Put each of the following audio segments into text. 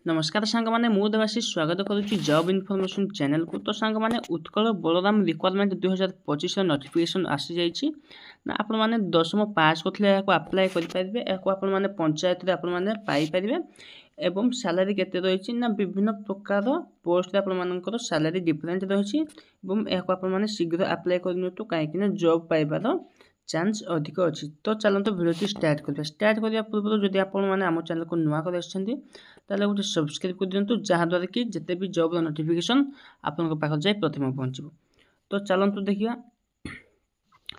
नमस्कार सांग मैंने मु देवाशीष स्वागत करुच्ची जॉब इनफॉरमेशन चैनल को। तो सांग मैंने उत्कल बलराम रिक्वायरमेंट 2025 नोटिफिकेशन आसी जाइए ना आपण मैंने 10वीं पास करते आप्लाय करेंगे आप पंचायत पाइपर एवं सैलरी केते रही ना विभिन्न प्रकार पोस्ट आपर सैलरी डिफरेंट रही है शीघ्र आप्लाय करनी कहीं जॉब पाइबार चांस अधिक अच्छी। तो चलते भिडियो स्टार्ट करने पूर्व जदि आम चैनल को नुआ कर गोटे सब्सक्राइब कर दिंतु जहाँद्वारा कि जिते भी जॉब नोटिफिकेशन आपन पाख जाए प्रथम पहुँचो। तो चलतु देखिए।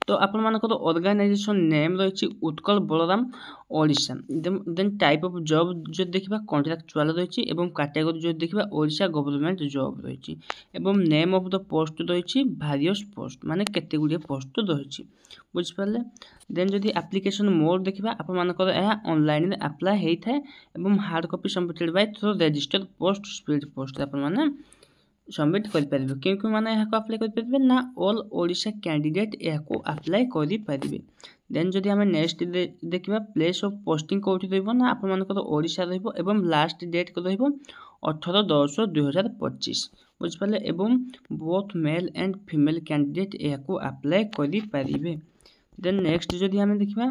तो आपर ऑर्गेनाइजेशन नेम रही Utkal Balram Odisha. Then type of job जो देखा कॉन्ट्रैक्चुअल रही है कैटेगरी जो देखा ओडिशा गवर्नमेंट जॉब रही है नेम ऑफ द पोस्ट रही भारियस पोस्ट माने केते गुड़िए पोस्ट रही बुझिपारे। देन जदि एप्लिकेशन मोड देखा आपर ऑनलाइन अप्लाई होता है hard copy submitted by through registered post speed post आप सबमिट करेंगे क्योंकि मैंने यहाँ अप्लाई करेंगे ना ऑल ओडिशा कैंडिडेट यहाँ अप्लाई करेंगे। देन जदि आम नेक्स्ट देखा प्लेस ऑफ पोस्टिंग कौटी रहा आपर ओडिशा लास्ट डेट रहा 18/10/2025 बुझिपारे। Both male and female candidate यहाँ अप्लाई करेंगे। देन नेक्स्ट जदि आम देखा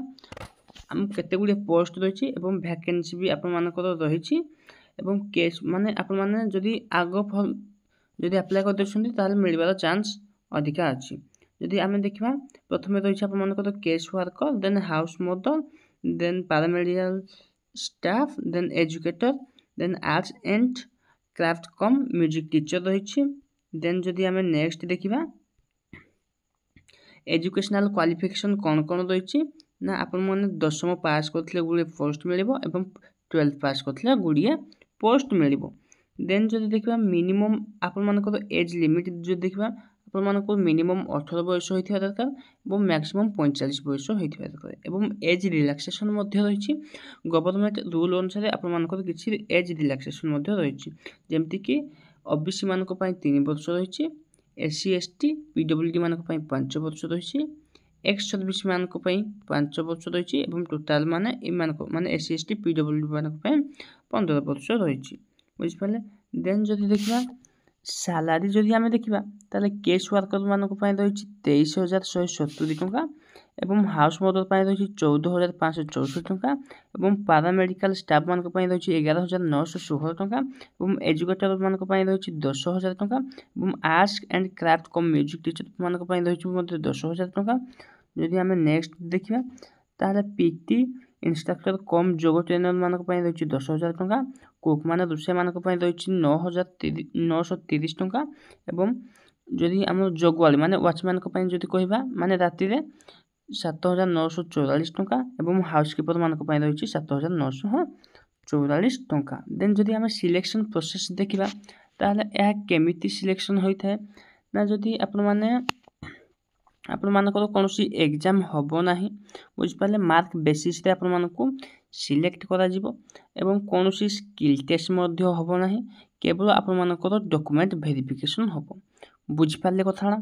आम केते गुड़े पोस्ट रही है वैकेंसी भी आपर रही केस माने आपर जदि आग जदि अप्लाई कर मिलबार चांस अधिका अच्छी। जदि आम देखा प्रथम रही है case worker then house mother then paramedical staff then educator then arts and craft cum music teacher रही। देन जदि आम नेक्स्ट देखा एजुकेशनल क्वालिफिकेशन कौन कौन रही ना आपण 10वीं पास करते गुड़े पोस्ट मिल 12th पास करते गुड़िए पोस्ट मिल। देन जदि देखा मिनिमम आपर एज लिमिट जो देखा आपर मिनिमम 18 बयस होता दरकार मैक्सिमम 45 बयस होता दरकार एज रिलैक्सेशन रही गवर्नमेंट रूल अनुसार आपर किसी एज रिलैक्सेशन रही जमती ओबीसी मान 3 वर्ष रही एससी एसटी पीडब्ल्यूडी मान 5 वर्ष रही एक्स सर्विस मान 5 वर्ष रही टोटाल माने एससी एसटी पीडब्ल्यूडी मान 15 वर्ष रही बुझिपारे। देन जदि देखा सैलरी जदि आम देखा ताले केस वर्कर मान रही 23,170 टंका हाउस मदर रही 14,564 टंका पैरामेडिकल स्टाफ मान रही 11,916 टंका एजुकेटर मान रही 10,000 टंका arts and craft cum music teacher मान रही 10,000 टंका। जदि आम नेक्स्ट देखा ताले पीटी इंस्ट्रक्टर कम जोग ट्रेनर मान रही 10,000 टंका कुक मान रोषे मान रही 9,930 टंका जदि आम जगुआली माने वाचमैन जदि कहवा माने राति 7,944 टंका हाउसकीपर मान रही 7,944 टंका। देन जदि आम सिलेक्शन प्रोसेस देखा ताले यह केमिति सिलेक्शन होता है ना जदि आपण कौन एग्जाम हम ना बुझिपारे मार्क बेसिस को सिलेक्ट करा कौन स्किल टेस्ट हम ना केवल आपर डॉक्यूमेंट वेरिफिकेशन हम बुझिपारे कथा।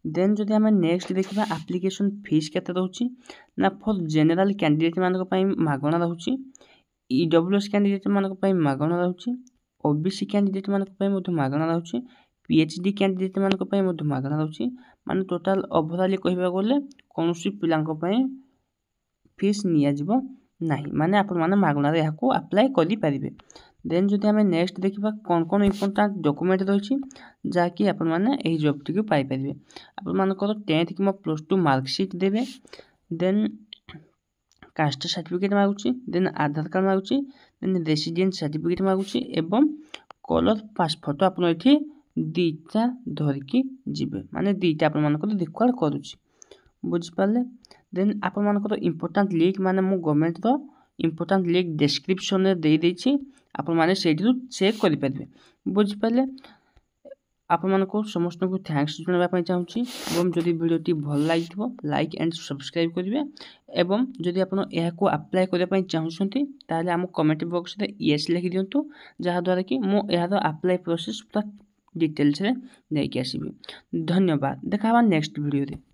देन जदि आम नेक्स्ट देखा एप्लिकेशन फीस केते रोचे ना फॉर जनरल कैंडिडेट मान मागणा रोचे ईडब्ल्यूएस कैंडिडेट मान मागणा रोचे ओबीसी कैंडिडेट मान मागणा रोचे पीएचडी कैंडिडेट मान मागणा रोचे माने टोटाल ओवरऑल कहबा गले कौन पिला फीस नियाजिबो नाही माने आपण माने मागणार याको अप्लाई करि परिबे। देन जदि आम नेक्स्ट देखा कौन कौन इंपोर्टेंट डॉक्यूमेंट रही जहाँकि आपण माने एही जॉब टी पाई परिबे आपण मानकर 10th कि +2 मार्कशीट देबे देन कास्ट सर्टिफिकेट मागुची देन आधार कार्ड मागुची देन रेसिडेंट सर्टिफिकेट मागुची एवं कलर पास फोटो आपण एठी दीटा धरिकी जीवे माने दीटा आपण मानकर रिक्वायर करूची बुझिपारे। देन आपण मानकर इंपोर्टेंट लिंक माने मु गवर्नमेंट रो इंपोर्टेंट लिंक डिस्क्रिप्शन रे दे देछि आपण माने सेठी चेक करि परिबे बुझिपारे। आपण मानको समस्त को थैंक्स जणाबा पई चाहूची जदि वीडियोटी भल लागिथबो लाइक एंड सब्सक्राइब करिवे जदि आपण याको अप्लाई करिया पई चाहुछंती ताले हम कमेंट बॉक्स रे यस लिखि दियंतु जहा द्वारा कि मो यार अप्लाई प्रोसेस पूरा डिटेल्स रे देकी आसीबी। धन्यवाद देखा नेक्स्ट वीडियो रे।